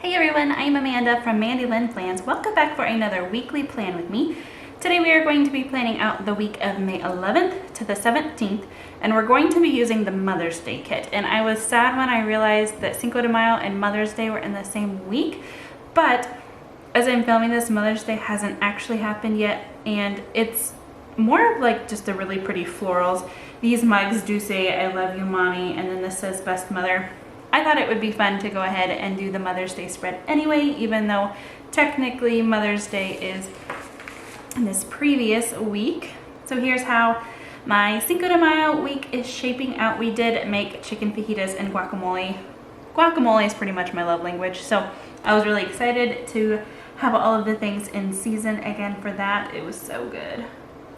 Hey everyone, I'm Amanda from Mandy Lynn Plans. Welcome back for another weekly plan with me. Today we are going to be planning out the week of May 11th to the 17th, and we're going to be using the Mother's Day kit. And I was sad when I realized that Cinco de Mayo and Mother's Day were in the same week, but as I'm filming this, Mother's Day hasn't actually happened yet, and it's more of like just the really pretty florals. These mugs do say I love you mommy, and then this says best mother. I thought it would be fun to go ahead and do the Mother's Day spread anyway, even though technically Mother's Day is in this previous week. So here's how my Cinco de Mayo week is shaping out. We did make chicken fajitas and guacamole. Guacamole is pretty much my love language, so I was really excited to have all of the things in season again for that. It was so good.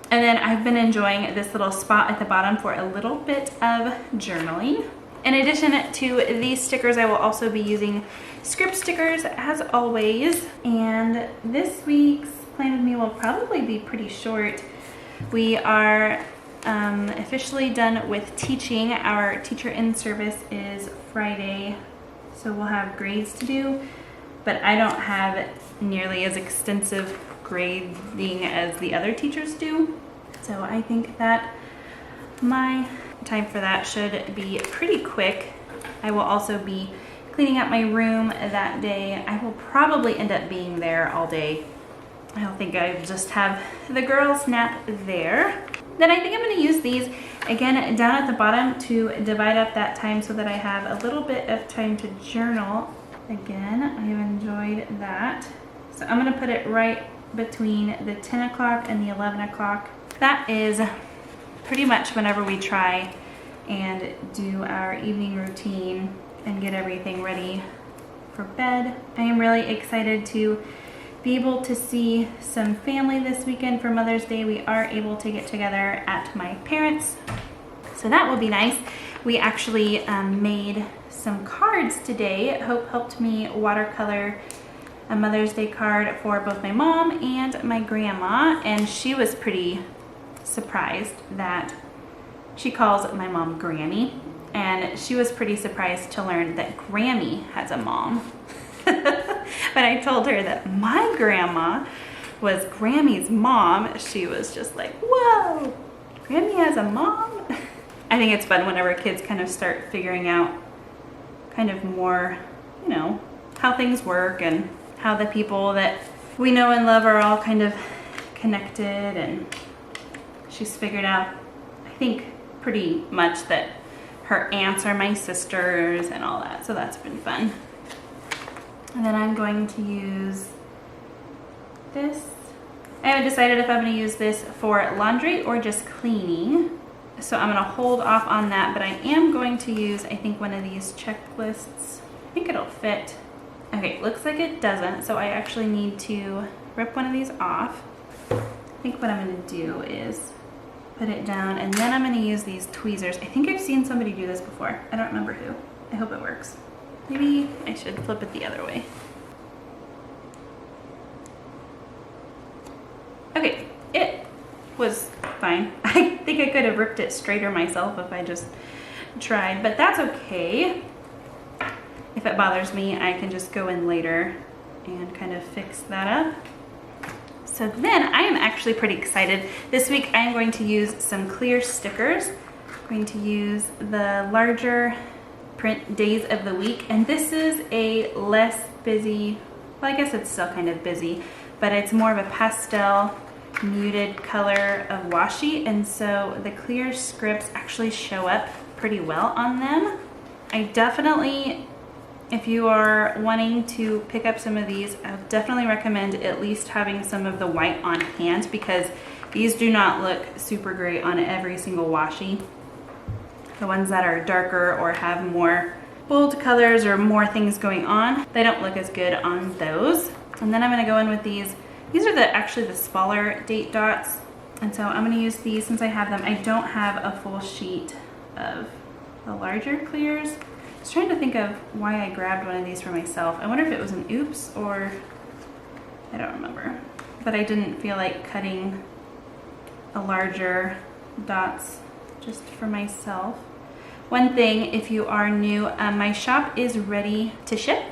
And then I've been enjoying this little spot at the bottom for a little bit of journaling. In addition to these stickers, I will also be using script stickers as always. And this week's plan with me will probably be pretty short. We are officially done with teaching. Our teacher in service is Friday, so we'll have grades to do, but I don't have nearly as extensive grading as the other teachers do. So I think that my time for that should be pretty quick. I will also be cleaning up my room that day. I will probably end up being there all day. I don't think I just have the girls nap there. Then I think I'm going to use these again down at the bottom to divide up that time so that I have a little bit of time to journal. Again, I have enjoyed that. So I'm going to put it right between the 10 o'clock and the 11 o'clock. That is pretty much whenever we try and do our evening routine and get everything ready for bed. I am really excited to be able to see some family this weekend for Mother's Day. We are able to get together at my parents', so that will be nice. We actually made some cards today. Hope helped me watercolor a Mother's Day card for both my mom and my grandma, and she was pretty surprised that she calls my mom Grammy, and she was pretty surprised to learn that Grammy has a mom. But I told her that my grandma was Grammy's mom. She was just like, whoa, Grammy has a mom? I think it's fun whenever kids kind of start figuring out kind of more, you know, how things work and how the people that we know and love are all kind of connected, and she's figured out, I think, pretty much that her aunts are my sisters and all that, so that's been fun. And then I'm going to use this. I haven't decided if I'm going to use this for laundry or just cleaning, so I'm going to hold off on that, but I am going to use, I think, one of these checklists. I think it'll fit. Okay, looks like it doesn't, so I actually need to rip one of these off. I think what I'm going to do is put it down, and then I'm going to use these tweezers. I think I've seen somebody do this before. I don't remember who. I hope it works. Maybe I should flip it the other way. Okay, it was fine. I think I could have ripped it straighter myself if I just tried, but that's okay. If it bothers me, I can just go in later and kind of fix that up. So then I am actually pretty excited. This week I'm going to use some clear stickers. I'm going to use the larger print days of the week, and this is a less busy, well, I guess it's still kind of busy, but it's more of a pastel muted color of washi, and so the clear scripts actually show up pretty well on them. I definitely, if you are wanting to pick up some of these, I would definitely recommend at least having some of the white on hand, because these do not look super great on every single washi. The ones that are darker or have more bold colors or more things going on, they don't look as good on those. And then I'm going to go in with these. These are actually the smaller date dots, and so I'm going to use these since I have them. I don't have a full sheet of the larger clears. I was trying to think of why I grabbed one of these for myself. I wonder if it was an oops, or I don't remember. But I didn't feel like cutting a larger dots just for myself. One thing, if you are new, my shop is ready to ship.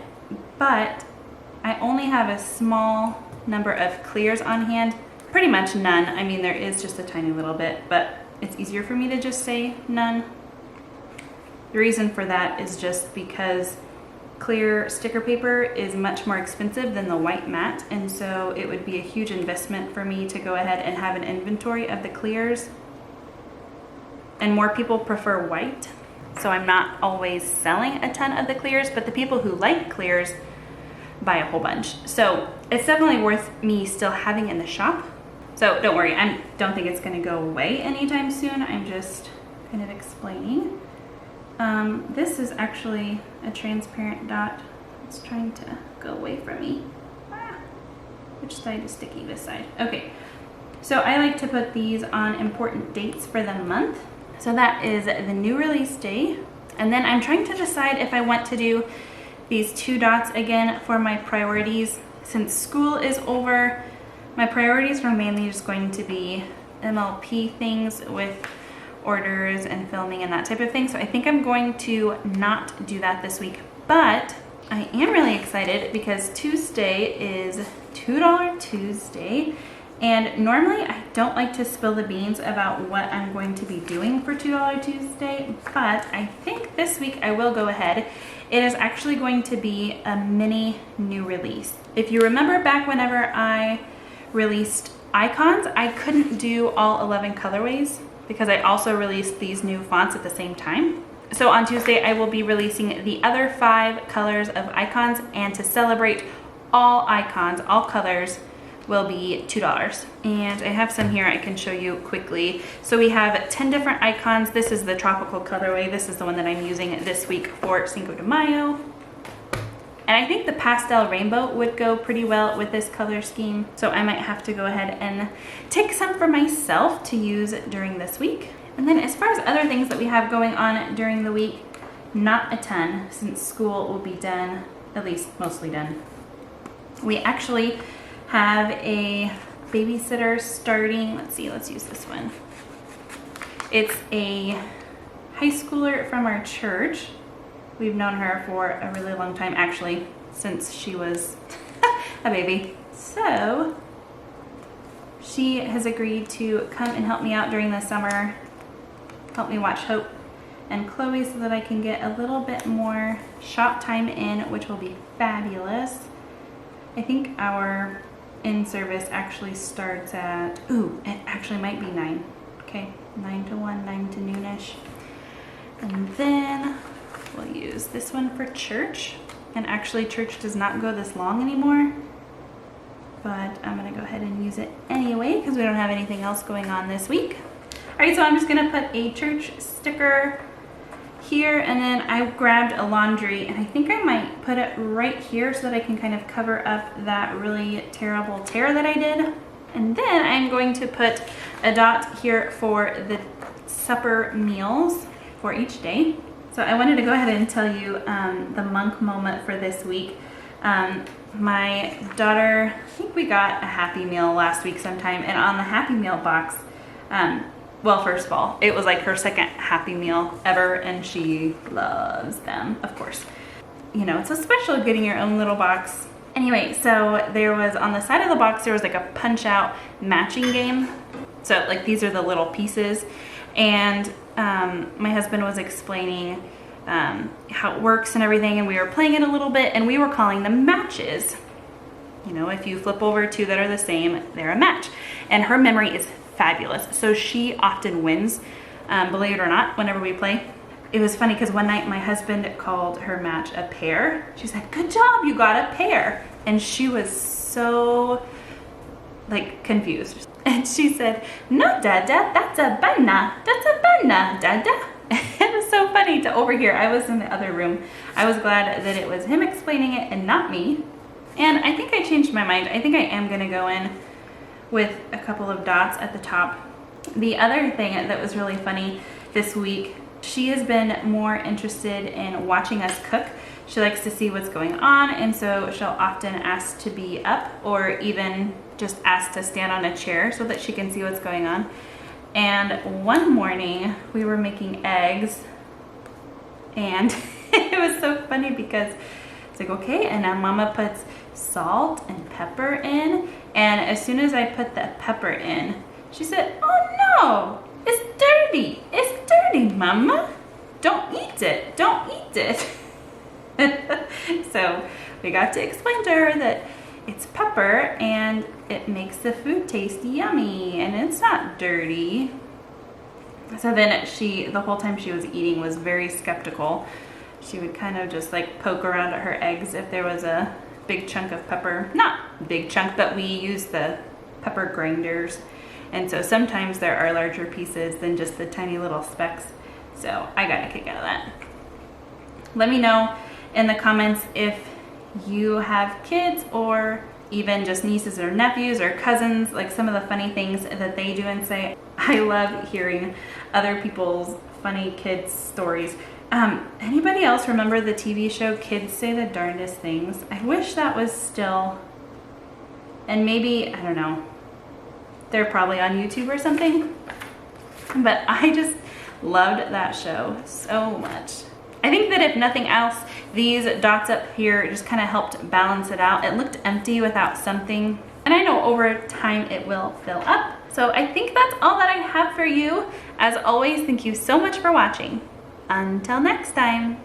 but I only have a small number of clears on hand, pretty much none. I mean, there is just a tiny little bit, but it's easier for me to just say none. The reason for that is just because clear sticker paper is much more expensive than the white matte, and so it would be a huge investment for me to go ahead and have an inventory of the clears. And more people prefer white, so I'm not always selling a ton of the clears, but the people who like clears buy a whole bunch. So it's definitely worth me still having in the shop. So don't worry, I don't think it's gonna go away anytime soon. I'm just kind of explaining. This is actually a transparent dot. It's trying to go away from me. Which side is sticky? This side. Okay, so I like to put these on important dates for the month. So that is the new release day. And then I'm trying to decide if I want to do these 2 dots again for my priorities. Since school is over, my priorities are mainly just going to be MLP things with orders and filming and that type of thing. So I think I'm going to not do that this week, but I am really excited because Tuesday is $2 Tuesday. And normally I don't like to spill the beans about what I'm going to be doing for $2 Tuesday, but I think this week I will go ahead. It is actually going to be a mini new release. If you remember back whenever I released icons, I couldn't do all 11 colorways because I also released these new fonts at the same time. So on Tuesday, I will be releasing the other 5 colors of icons, and to celebrate all icons, all colors, will be $2. And I have some here I can show you quickly. So we have 10 different icons. This is the tropical colorway. This is the one that I'm using this week for Cinco de Mayo. And I think the pastel rainbow would go pretty well with this color scheme. So I might have to go ahead and take some for myself to use during this week. And then as far as other things that we have going on during the week, not a ton, since school will be done, at least mostly done. We actually have a babysitter starting. Let's see, let's use this one. It's a high schooler from our church. We've known her for a really long time, actually, since she was a baby. So she has agreed to come and help me out during the summer, help me watch Hope and Chloe so that I can get a little bit more shop time in, which will be fabulous. I think our in-service actually starts at, it actually might be 9. Okay, 9 to 1, 9 to noonish. And then we'll use this one for church. And actually church does not go this long anymore, but I'm gonna go ahead and use it anyway because we don't have anything else going on this week. All right, so I'm just gonna put a church sticker here, and then I grabbed a laundry, and I think I might put it right here so that I can kind of cover up that really terrible tear that I did. And then I'm going to put a dot here for the supper meals for each day. So I wanted to go ahead and tell you the monk moment for this week. My daughter, I think we got a Happy Meal last week sometime, and on the Happy Meal box, well, first of all, it was like her second Happy Meal ever, and she loves them, of course. You know, it's so special getting your own little box. Anyway, so there was, on the side of the box, there was like a punch out matching game. So like these are the little pieces. And my husband was explaining how it works and everything, and we were playing it a little bit, and we were calling them matches. You know, if you flip over 2 that are the same, they're a match. And her memory is fabulous, so she often wins, believe it or not, whenever we play. It was funny because one night my husband called her match a pear. She said, "Good job, you got a pear." And she was so like confused. And she said, "No, Dada, that's a banana. That's a banana, Dada." It was so funny to overhear. I was in the other room. I was glad that it was him explaining it and not me. And I think I changed my mind. I think I am gonna go in with a couple of dots at the top. The other thing that was really funny this week, she has been more interested in watching us cook. She likes to see what's going on, and so she'll often ask to be up or even just ask to stand on a chair so that she can see what's going on. And one morning we were making eggs, and it was so funny because It's like, okay, and now Mama puts salt and pepper in, and as soon as I put the pepper in, she said, oh no, it's dirty. It's dirty, Mama. Don't eat it. Don't eat it. So we got to explain to her that it's pepper and it makes the food taste yummy and it's not dirty. So then she, the whole time she was eating, was very skeptical. She would kind of just like poke around at her eggs if there was a big chunk of pepper. Not big chunk, but we use the pepper grinders. And so sometimes there are larger pieces than just the tiny little specks. So I got a kick out of that. Let me know in the comments if you have kids or even just nieces or nephews or cousins, like some of the funny things that they do and say. I love hearing other people's funny kids stories. Anybody else remember the TV show Kids Say the Darndest Things? I wish that was still, and maybe, I don't know, they're probably on YouTube or something, but I just loved that show so much. I think that if nothing else, these dots up here just kind of helped balance it out. It looked empty without something, and I know over time it will fill up. So I think that's all that I have for you. As always, thank you so much for watching. Until next time.